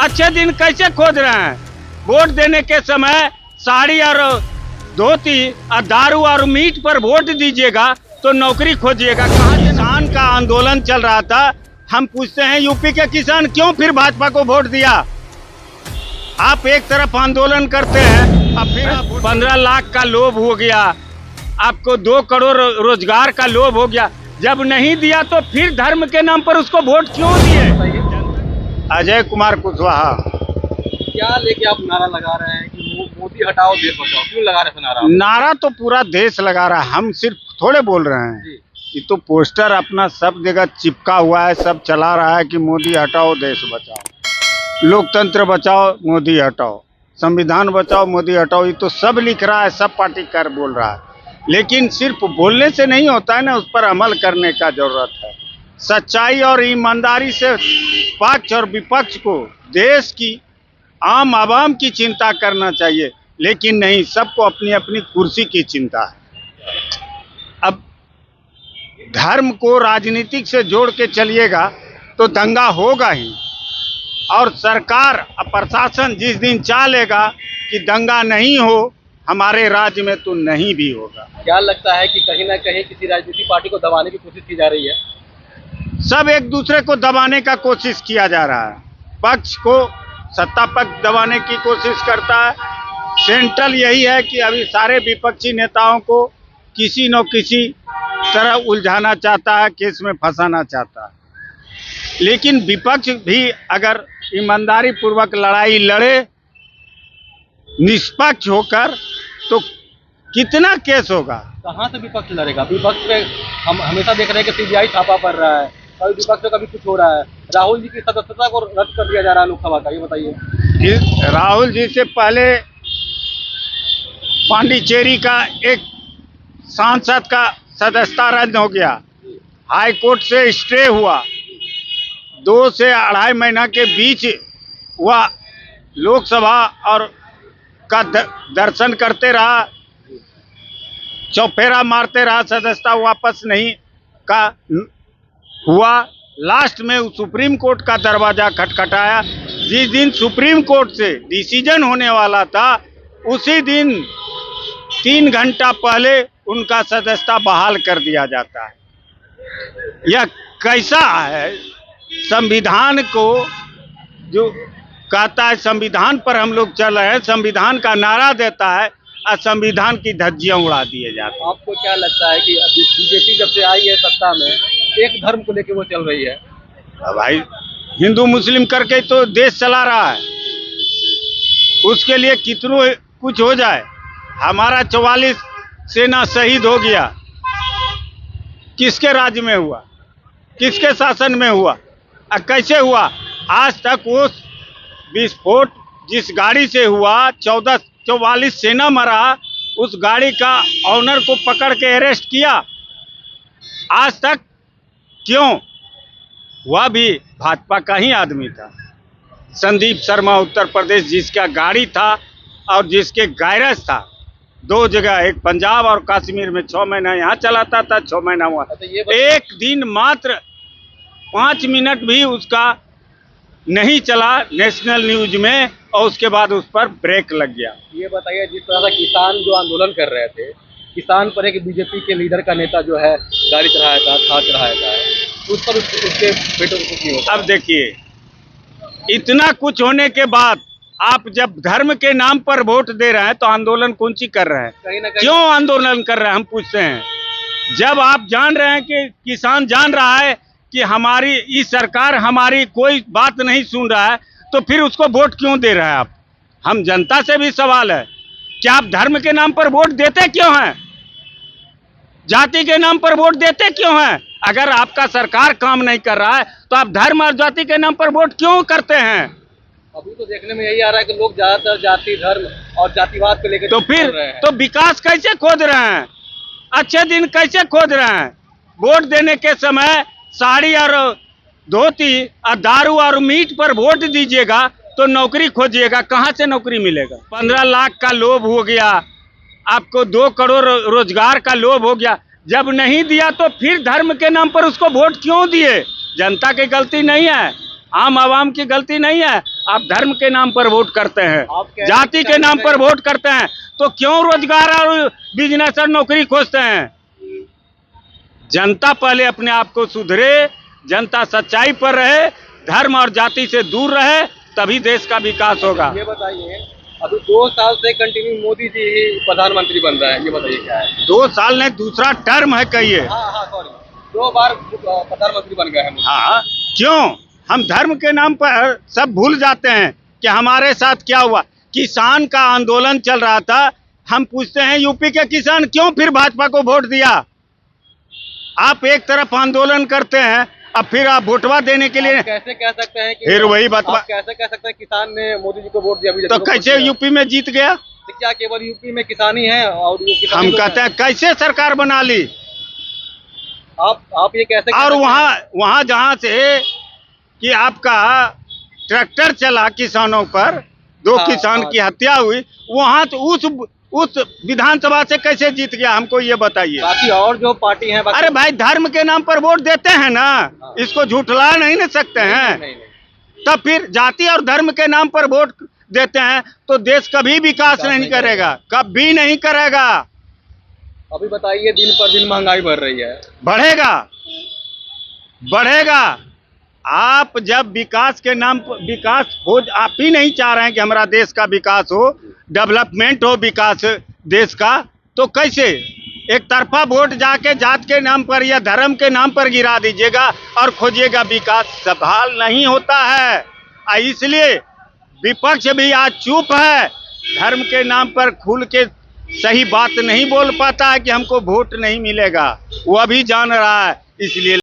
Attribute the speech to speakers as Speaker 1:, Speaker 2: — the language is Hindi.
Speaker 1: अच्छे दिन कैसे खोज रहे हैं? वोट देने के समय साड़ी और धोती और दारू और मीट पर वोट दीजिएगा तो नौकरी खोजिएगा कहाँ? किसान का आंदोलन चल रहा था, हम पूछते हैं यूपी के किसान क्यों फिर भाजपा को वोट दिया? आप एक तरफ आंदोलन करते हैं और फिर 15 लाख का लोभ हो गया, आपको 2 करोड़ रोजगार का लोभ हो गया, जब नहीं दिया तो फिर धर्म के नाम पर उसको वोट क्यों दिए? अजय कुमार कुशवाहा।
Speaker 2: क्या लेके आप नारा लगा रहे हैं कि मोदी हटाओ देश बचाओ, क्यों लगा रहे हैं नारा?
Speaker 1: नारा तो पूरा देश लगा रहा है, हम सिर्फ थोड़े बोल रहे हैं। ये तो पोस्टर अपना सब जगह चिपका हुआ है, सब चला रहा है कि मोदी हटाओ देश बचाओ, लोकतंत्र बचाओ मोदी हटाओ, संविधान बचाओ मोदी हटाओ। ये तो सब लिख रहा है, सब पार्टी कर बोल रहा है, लेकिन सिर्फ बोलने से नहीं होता है ना, उस पर अमल करने का जरूरत है। सच्चाई और ईमानदारी से पक्ष और विपक्ष को देश की आम आवाम की चिंता करना चाहिए, लेकिन नहीं, सबको अपनी अपनी कुर्सी की चिंता है। अब धर्म को राजनीतिक से जोड़ के चलिएगा तो दंगा होगा ही, और सरकार और प्रशासन जिस दिन चाह लेगा कि दंगा नहीं हो हमारे राज्य में, तो नहीं भी होगा।
Speaker 2: क्या लगता है कि कहीं ना कहीं किसी राजनीतिक पार्टी को दबाने की कोशिश की जा रही है?
Speaker 1: सब एक दूसरे को दबाने का कोशिश किया जा रहा है, पक्ष को सत्ता पक्ष दबाने की कोशिश करता है। सेंट्रल यही है कि अभी सारे विपक्षी नेताओं को किसी न किसी तरह उलझाना चाहता है, केस में फंसाना चाहता है। लेकिन विपक्ष भी अगर ईमानदारी पूर्वक लड़ाई लड़े निष्पक्ष होकर, तो कितना केस होगा?
Speaker 2: कहाँ से विपक्ष लड़ेगा? विपक्ष पे हम हमेशा देख रहे हैं कि सीबीआई छापा पड़ रहा है, कभी विपक्ष पे कभी कुछ हो रहा है। राहुल जी की सदस्यता को रद्द कर दिया जा रहा है लोकसभा का, ये बताइए।
Speaker 1: राहुल जी से पहले पांडिचेरी का एक सांसद का सदस्यता रद्द हो गया, हाई कोर्ट से स्टे हुआ, 2 से 2.5 महीना के बीच वह लोकसभा और का दर्शन करते रहा, चौफेरा मारते रहा, सदस्यता वापस नहीं का हुआ। लास्ट में सुप्रीम कोर्ट का दरवाजा खटखटाया। जिस दिन सुप्रीम कोर्ट से डिसीजन होने वाला था, उसी दिन 3 घंटा पहले उनका सदस्यता बहाल कर दिया जाता है। यह कैसा है? संविधान को जो कहता है संविधान पर हम लोग चल रहे हैं, संविधान का नारा देता है और संविधान की धज्जियां उड़ा दिए जाते हैं।
Speaker 2: आपको क्या लगता है कि अभी बीजेपी जब से आई है सत्ता में, एक धर्म को लेकर वो चल रही है?
Speaker 1: भाई हिंदू मुस्लिम करके तो देश चला रहा है, उसके लिए कितनों कुछ हो जाए। हमारा 44 सेना शहीद हो गया, किसके राज्य में हुआ, किसके शासन में हुआ और कैसे हुआ? आज तक वो विस्फोट जिस गाड़ी से हुआ, 44 सेना मरा, उस गाड़ी का ऑनर को पकड़ के अरेस्ट किया, आज तक क्यों? वह भी भाजपा का ही आदमी था। संदीप शर्मा उत्तर प्रदेश जिसका गाड़ी था और जिसके गैरेज था, 2 जगह, एक पंजाब और कश्मीर में 6 महीना यहाँ चलाता था, 6 महीना हुआ। एक दिन मात्र 5 मिनट भी उसका नहीं चला नेशनल न्यूज में, और उसके बाद उस पर ब्रेक लग गया।
Speaker 2: ये बताइए, जिस तरह से किसान जो आंदोलन कर रहे थे, किसान पर एक बीजेपी के लीडर का नेता जो है गाड़ी चढ़ाया था, थार चढ़ाया था, उस पर उसके बेटों को कुछ नहीं होता।
Speaker 1: अब देखिए, इतना कुछ होने के बाद आप जब धर्म के नाम पर वोट दे रहे हैं तो आंदोलन कौन सी कर रहे हैं?
Speaker 2: कहीं ना कहीं
Speaker 1: क्यों आंदोलन कर रहे हैं, हम पूछते हैं। जब आप जान रहे हैं कि किसान जान रहा है कि हमारी इस सरकार हमारी कोई बात नहीं सुन रहा है, तो फिर उसको वोट क्यों दे रहे हैं आप? हम जनता से भी सवाल है कि आप धर्म के नाम पर वोट देते क्यों हैं? जाति के नाम पर वोट देते क्यों हैं? अगर आपका सरकार काम नहीं कर रहा है तो आप धर्म और जाति के नाम पर वोट क्यों करते हैं?
Speaker 2: अभी तो देखने में यही आ रहा है कि लोग ज्यादातर जाति, धर्म और जातिवाद को लेकर
Speaker 1: तो फिर तो विकास कैसे खोज रहे हैं, अच्छे दिन कैसे खोज रहे हैं? वोट देने के समय साड़ी और धोती और दारू और मीट पर वोट दीजिएगा तो नौकरी खोजिएगा कहाँ से नौकरी मिलेगा? 15 लाख का लोभ हो गया, आपको 2 करोड़ रोजगार का लोभ हो गया, जब नहीं दिया तो फिर धर्म के नाम पर उसको वोट क्यों दिए? जनता की गलती नहीं है, आम आवाम की गलती नहीं है। आप धर्म के नाम पर वोट करते हैं,
Speaker 2: आप कह रहे हैं
Speaker 1: जाति
Speaker 2: कि
Speaker 1: के नाम पर वोट करते हैं, तो क्यों रोजगार और बिजनेस और नौकरी खोजते हैं? जनता पहले अपने आप को सुधरे, जनता सच्चाई पर रहे, धर्म और जाति से दूर रहे, तभी देश का विकास होगा।
Speaker 2: ये बताइए, अभी 2 साल से कंटिन्यू मोदी जी ही प्रधानमंत्री बन रहा है, ये बताइए क्या है?
Speaker 1: 2 साल नहीं, दूसरा टर्म है कहिए।
Speaker 2: हाँ सॉरी, 2 बार प्रधानमंत्री बन गए हैं मोदी।
Speaker 1: हाँ, क्यों? हम धर्म के नाम पर सब भूल जाते हैं कि हमारे साथ क्या हुआ। किसान का आंदोलन चल रहा था, हम पूछते हैं यूपी के किसान क्यों फिर भाजपा को वोट दिया? आप एक तरफ आंदोलन करते हैं, अब फिर आप वोटवा देने के लिए
Speaker 2: आप कैसे कह सकते हैं कि
Speaker 1: फिर वही बतवा,
Speaker 2: आप कैसे कह सकते हैं किसान ने मोदी जी को वोट दिया?
Speaker 1: तो कैसे यूपी में जीत गया?
Speaker 2: तो क्या केवल यूपी में किसानी है और वो किसानी
Speaker 1: हम
Speaker 2: लोग
Speaker 1: कहते हैं कैसे सरकार बना ली?
Speaker 2: आप ये कैसे कह
Speaker 1: और
Speaker 2: सकते हैं?
Speaker 1: वहाँ जहाँ से कि आपका ट्रैक्टर चला किसानों पर, 2
Speaker 2: हाँ,
Speaker 1: किसान
Speaker 2: हाँ।
Speaker 1: की हत्या हुई, वहाँ तो उस विधानसभा से कैसे जीत गया, हमको ये बताइए।
Speaker 2: बाकी और जो पार्टी है
Speaker 1: अरे भाई, धर्म के नाम पर वोट देते हैं ना, इसको झूठला नहीं ना सकते हैं।
Speaker 2: नहीं।
Speaker 1: तब फिर जाति और धर्म के नाम पर वोट देते हैं तो देश कभी विकास नहीं करेगा, कभी नहीं करेगा।
Speaker 2: अभी बताइए, दिन पर दिन महंगाई बढ़ रही है।
Speaker 1: बढ़ेगा। आप जब विकास के नाम पर विकास हो, आप ही नहीं चाह रहे हैं कि हमारा देश का विकास हो, डेवलपमेंट हो, विकास देश का, तो कैसे एक तरफा वोट जाके जात के नाम पर या धर्म के नाम पर गिरा दीजिएगा और खोजिएगा विकास? सवाल नहीं होता है। इसलिए विपक्ष भी आज चुप है, धर्म के नाम पर खुल के सही बात नहीं बोल पाता है कि हमको वोट नहीं मिलेगा। वो अभी जान रहा है, इसलिए